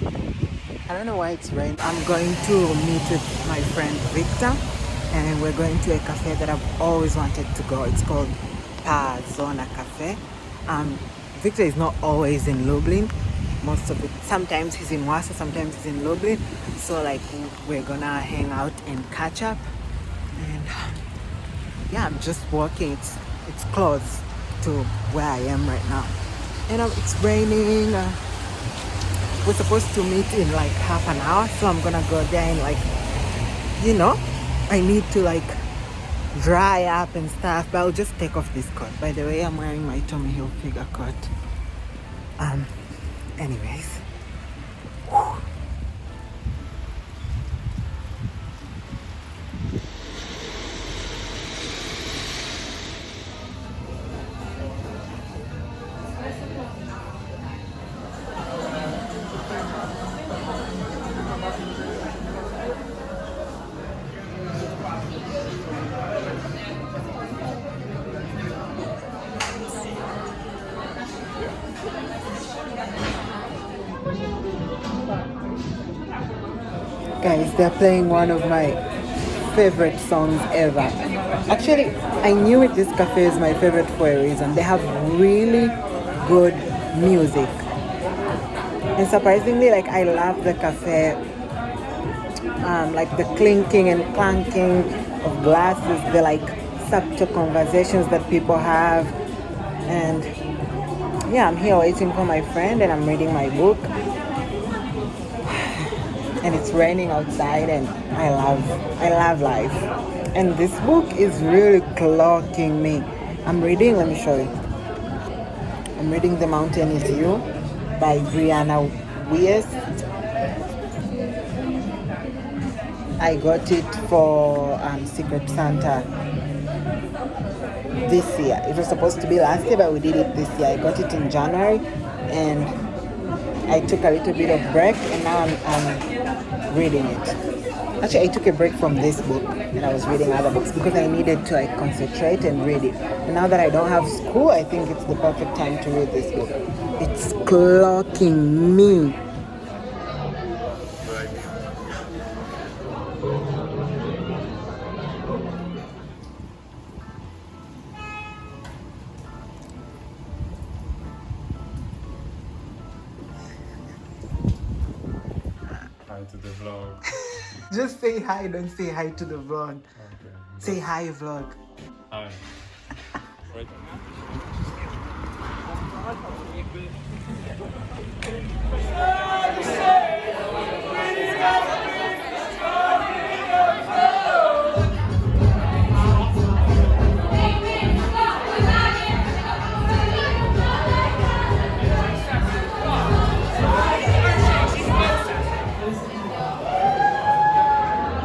I don't know why it's raining. I'm going to meet with my friend Victor, and we're going to a cafe that I've always wanted to go. It's called Pa Zona Cafe. Um, Victor is not always in Lublin. Most of it, sometimes he's in Warsaw, sometimes he's in Lublin. So like we're gonna hang out and catch up. And yeah, I'm just walking. It's close to where I am right now. And it's raining. We're supposed to meet in like half an hour, so I'm gonna go there and like, you know, I need to like dry up and stuff. But I'll just take off this coat. By the way, I'm wearing my Tommy Hilfiger coat. Um, anyways. Guys, they're playing one of my favorite songs ever. Actually, I knew it. This cafe is my favorite for a reason. They have really good music. And surprisingly, like I love the cafe, like the clinking and clanking of glasses, the like subtle conversations that people have. And yeah, I'm here waiting for my friend and I'm reading my book. And it's raining outside and I love life. And this book is really clocking me. I'm reading, let me show you. I'm reading The Mountain Is You by Brianna Weiss. I got it for Secret Santa this year. It was supposed to be last year, but we did it this year. I got it in January, and I took a little bit of break, and now I'm reading it. Actually, I took a break from this book, and I was reading other books because I needed to like concentrate and read it. And now that I don't have school, I think it's the perfect time to read this book. It's clocking me. Hi to the vlog. Just say hi, don't say hi to the vlog. Okay. Say hi, vlog. Hi. Right.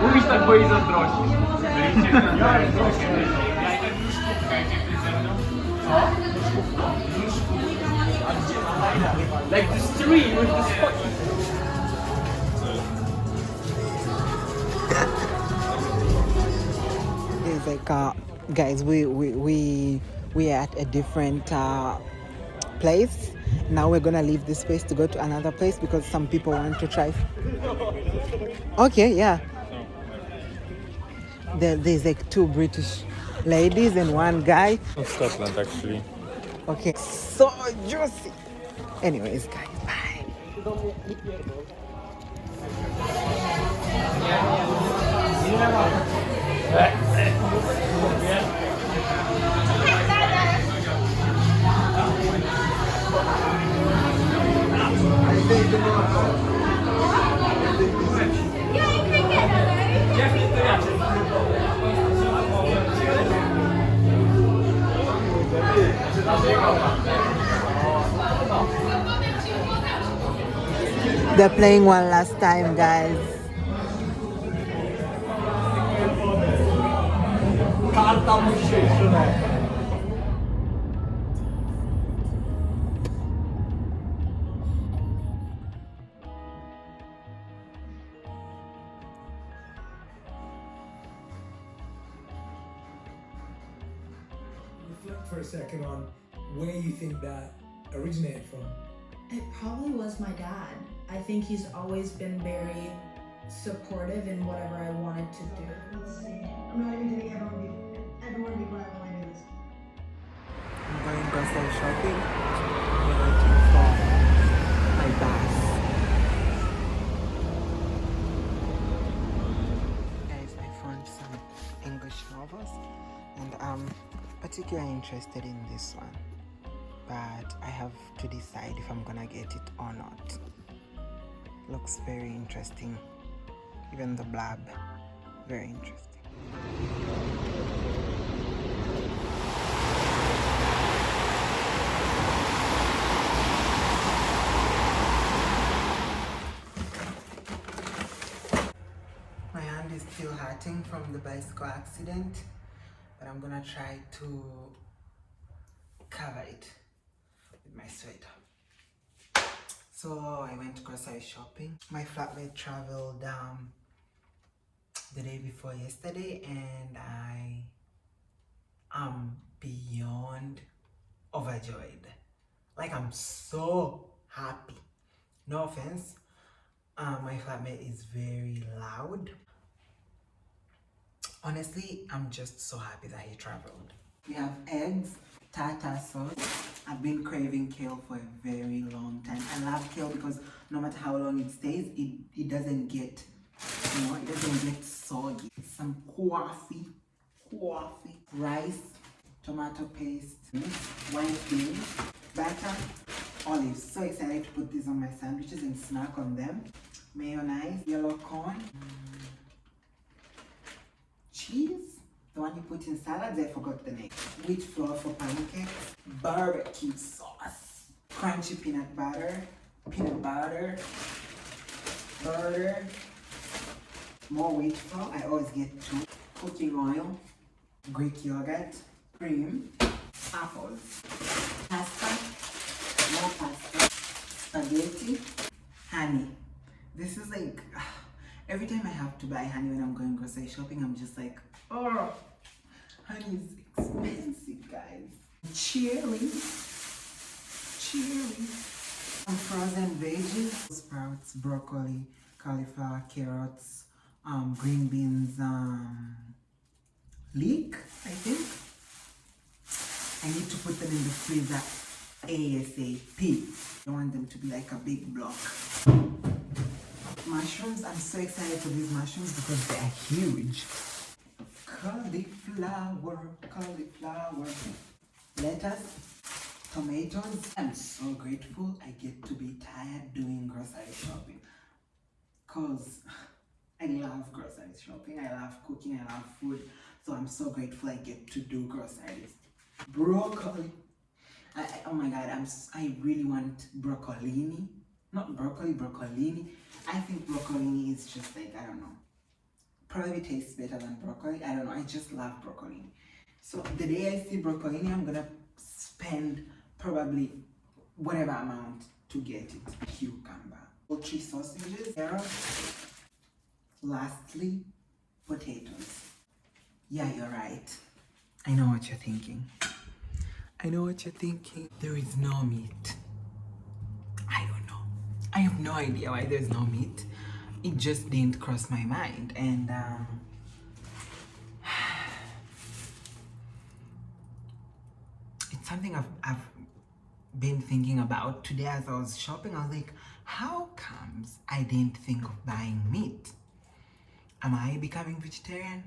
Mówisz tak, bo jej zazdrościsz. Like the stream with the spot. It's like, guys, we are at a different place. Now we're gonna leave this place to go to another place because some people want to try. Okay, yeah. There's like two British ladies and one guy. From Scotland, actually. Okay, so juicy. Anyways, guys, bye. They're playing one last time, guys. Reflect for a second on where you think that originated from. It probably was my dad. I think he's always been very supportive in whatever I wanted to do. Let's see. I'm not even doing everyone be quiet while I do this. I'm going grocery shopping. We're waiting for my bus. Guys, I found some English novels and I'm particularly interested in this one. But I have to decide if I'm gonna get it or not. Looks very interesting. Even the blab, very interesting. My hand is still hurting from the bicycle accident, but I'm gonna try to cover it with my sweater. So I went grocery shopping. My flatmate traveled the day before yesterday and I am beyond overjoyed. Like, I'm so happy. No offense, my flatmate is very loud. Honestly, I'm just so happy that he traveled. We have eggs, tartar sauce. I've been craving kale for a very long time. I love kale because no matter how long it stays, it doesn't get, it doesn't get soggy. Some coffee, rice, tomato paste, white beans, butter, olives. So excited to put these on my sandwiches and snack on them. Mayonnaise, yellow corn, cheese, the one you put in salads, I forgot the name. Wheat flour for pancakes, barbecue sauce, crunchy peanut butter, butter, more wheat flour, I always get 2, cooking oil, Greek yogurt, cream, apples, pasta, more pasta, spaghetti, honey. This is like, every time I have to buy honey when I'm going grocery shopping, I'm just like, oh, honey is expensive, guys. Cherry. Some frozen veggies, sprouts, broccoli, cauliflower, carrots, green beans, leek, I think. I need to put them in the freezer ASAP. I want them to be like a big block. Mushrooms, I'm so excited for these mushrooms because they are huge. Cauliflower, lettuce, tomatoes. I'm so grateful I get to be tired doing grocery shopping because I love grocery shopping, I love cooking, I love food. So I'm so grateful I get to do groceries. Broccoli. Oh my god, I really want broccolini. Not broccoli, broccolini. I think broccolini is just like, I don't know. Probably tastes better than broccoli. I don't know. I just love broccolini. So the day I see broccolini, I'm gonna spend probably whatever amount to get it. Cucumber. Poultry sausages. Carrots. Lastly, potatoes. Yeah, you're right. I know what you're thinking. There is no meat. I don't know. I have no idea why there's no meat. It just didn't cross my mind. And it's something I've been thinking about today as I was shopping. I was like, how comes I didn't think of buying meat? Am I becoming vegetarian?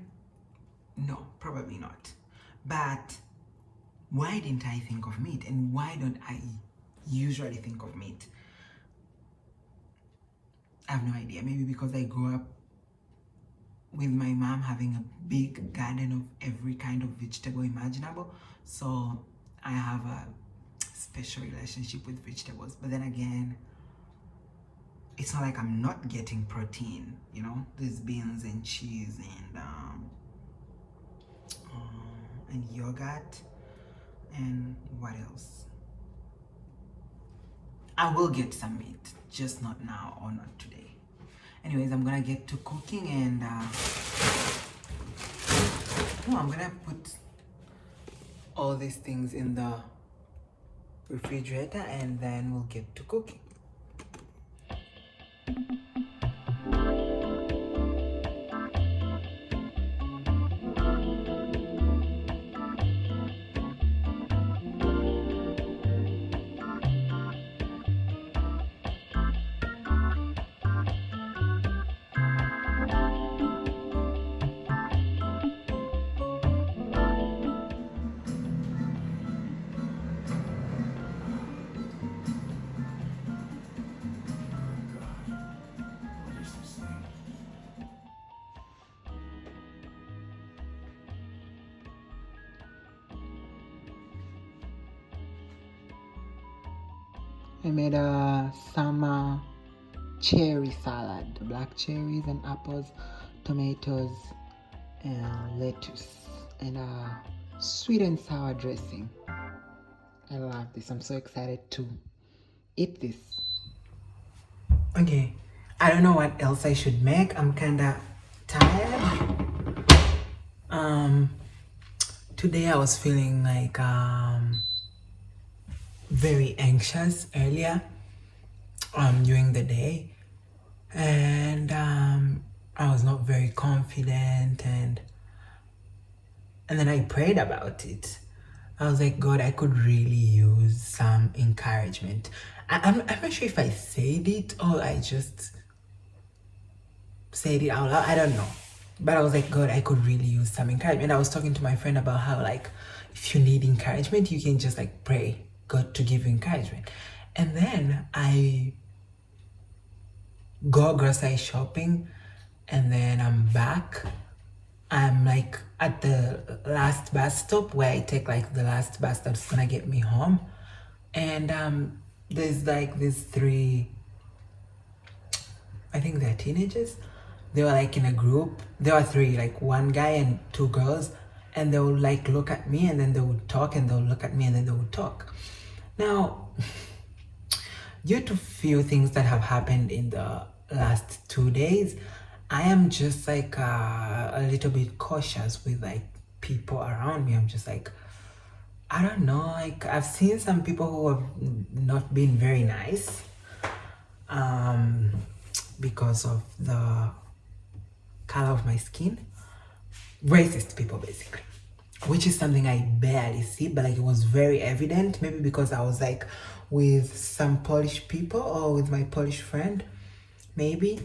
No, probably not. But why didn't I think of meat? And why don't I usually think of meat? I have no idea. Maybe because I grew up with my mom having a big garden of every kind of vegetable imaginable. So I have a special relationship with vegetables. But then again, it's not like I'm not getting protein, you know? There's beans and cheese and yogurt. And what else? I will get some meat, just not now or not today. Anyways, I'm gonna get to cooking and I'm gonna put all these things in the refrigerator, and then we'll get to cooking. I made a summer cherry salad, black cherries and apples, tomatoes, and lettuce, and a sweet and sour dressing. I love this. I'm so excited to eat this. Okay, I don't know what else I should make. I'm kinda tired. Today I was feeling like very anxious earlier during the day, and I was not very confident, and then I prayed about it. I was like, God, I could really use some encouragement. I'm not sure if I said it or I just said it out loud. I don't know. But I was like, God, I could really use some encouragement. I was talking to my friend about how, like, if you need encouragement, you can just like pray God to give you encouragement. And then I go grocery shopping, and then I'm back. I'm like at the last bus stop where I take like the last bus that's gonna get me home. And there's like these three, I think they're teenagers. They were like in a group. There were three, like one guy and two girls, and they would like look at me, and then they would talk, and they would look at me, and then they would talk. Now, due to few things that have happened in the last 2 days, I am just like a little bit cautious with like people around me. I'm just like, I don't know, like I've seen some people who have not been very nice because of the color of my skin. Racist people, basically, which is something I barely see, but like it was very evident, maybe because I was like with some Polish people or with my Polish friend. Maybe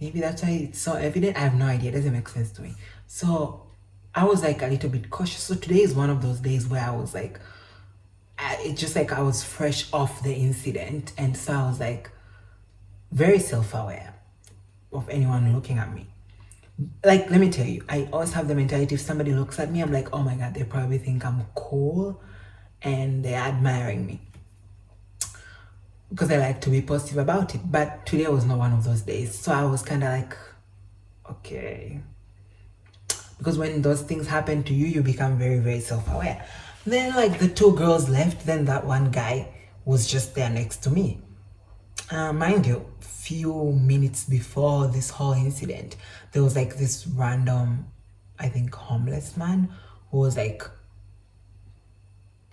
that's why it's so evident. I have no idea. It doesn't make sense to me. So I was like a little bit cautious. So today is one of those days where I was like, it's just like I was fresh off the incident, and so I was like very self-aware of anyone looking at me. Like, let me tell you, I always have the mentality, if somebody looks at me, I'm like, oh my God, they probably think I'm cool and they're admiring me, because I like to be positive about it. But today was not one of those days. So I was kind of like, okay. Because when those things happen to you, you become very, very self-aware. Then like the two girls left, then that one guy was just there next to me. Mind you, few minutes before this whole incident, there was like this random, I think, homeless man who was like,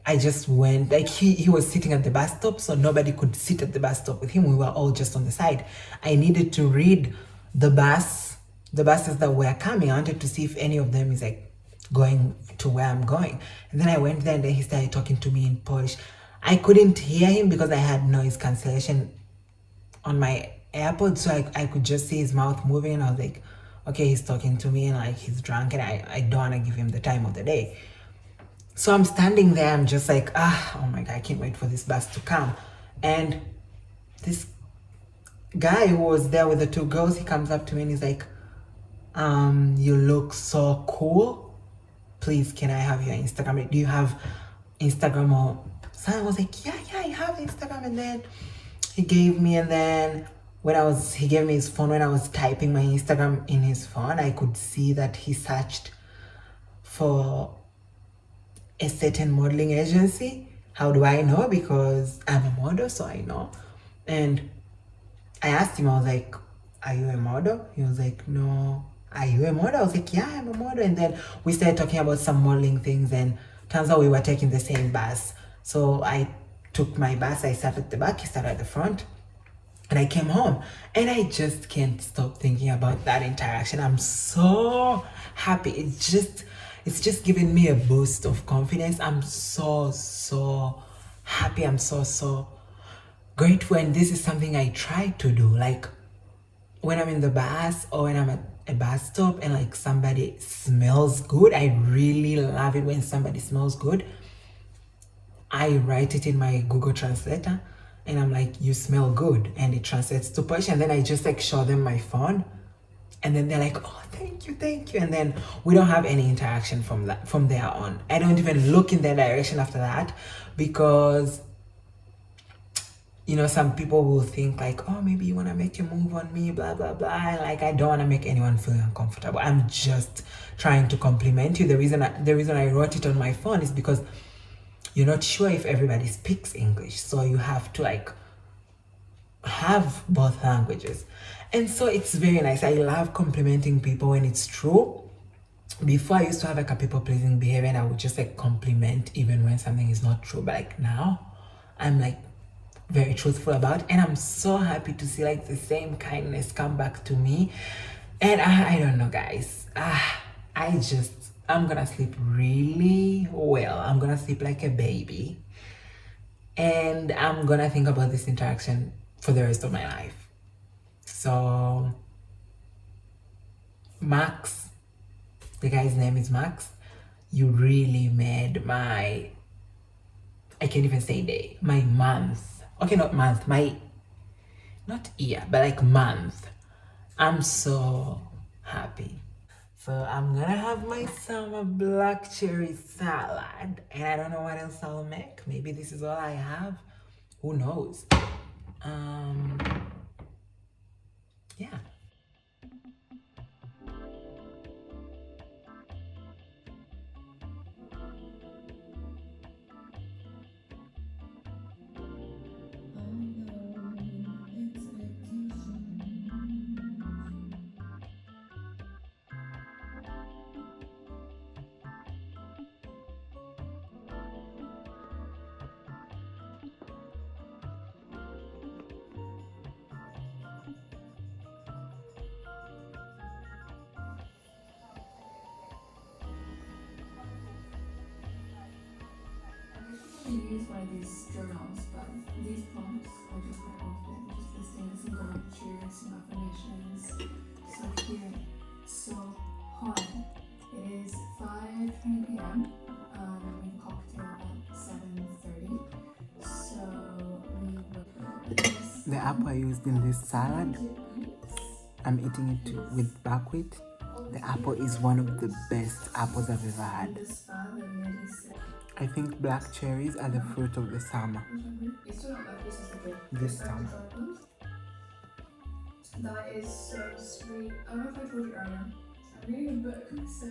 I just went, like he was sitting at the bus stop, so nobody could sit at the bus stop with him. We were all just on the side. I needed to read the buses that were coming. I wanted to see if any of them is like going to where I'm going. And then I went there, and then he started talking to me in Polish. I couldn't hear him because I had noise cancellation on my AirPods, so I could just see his mouth moving, and I was like, okay, he's talking to me and like he's drunk, and I don't want to give him the time of the day. So I'm standing there, I'm just like, oh my God, I can't wait for this bus to come. And this guy who was there with the two girls, he comes up to me and he's like, you look so cool. Please, can I have your Instagram? Do you have Instagram or something? I was like, yeah, I have Instagram. And then he gave me, and then he gave me his phone. When I was typing my Instagram in his phone, I could see that he searched for a certain modeling agency. How do I know? Because I'm a model, so I know. And I asked him, I was like, are you a model? He was like, no. Are you a model? I was like, yeah, I'm a model. And then we started talking about some modeling things, and turns out we were taking the same bus. So I took my bus. I sat at the back, he sat at the front. And I came home and I just can't stop thinking about that interaction. I'm so happy. It's just giving me a boost of confidence. I'm so happy. I'm so grateful. And this is something I try to do. Like when I'm in the bus or when I'm at a bus stop and like somebody smells good. I really love it when somebody smells good. I write it in my Google Translator and I'm like, you smell good, and it translates to Polish, and then I just like show them my phone and then they're like, oh, thank you, and then we don't have any interaction from there on. I don't even look in their direction after that, because you know, some people will think like, oh, maybe you want to make a move on me, blah blah blah. Like, I don't want to make anyone feel uncomfortable. I'm just trying to compliment you. The reason I wrote it on my phone is because you're not sure if everybody speaks English, so you have to like have both languages. And so it's very nice. I love complimenting people when it's true. Before, I used to have like a people-pleasing behavior and I would just like compliment even when something is not true, but like now I'm like very truthful about it, and I'm so happy to see like the same kindness come back to me. And I don't know, guys, I'm gonna sleep really well. I'm gonna sleep like a baby. And I'm gonna think about this interaction for the rest of my life. So, Max, the guy's name is Max, you really made my, I can't even say day, my month. Okay, not month, not year, but like month. I'm so happy. So I'm gonna have my summer black cherry salad, and I don't know what else I'll make. Maybe this is all I have. Who knows? Yeah. Used by these journals, but these prompts are just quite confident, just listing some gratitude, some affirmations. So here, so hi, it is 5:20 p.m. We have a cocktail at 7:30. So we will. The apple I used in this salad, I'm eating it with buckwheat. The apple is one of the best apples I've ever had. I think black cherries are the fruit of the summer. This summer. That is so sweet. I don't know if I told you earlier. I'm reading a book. So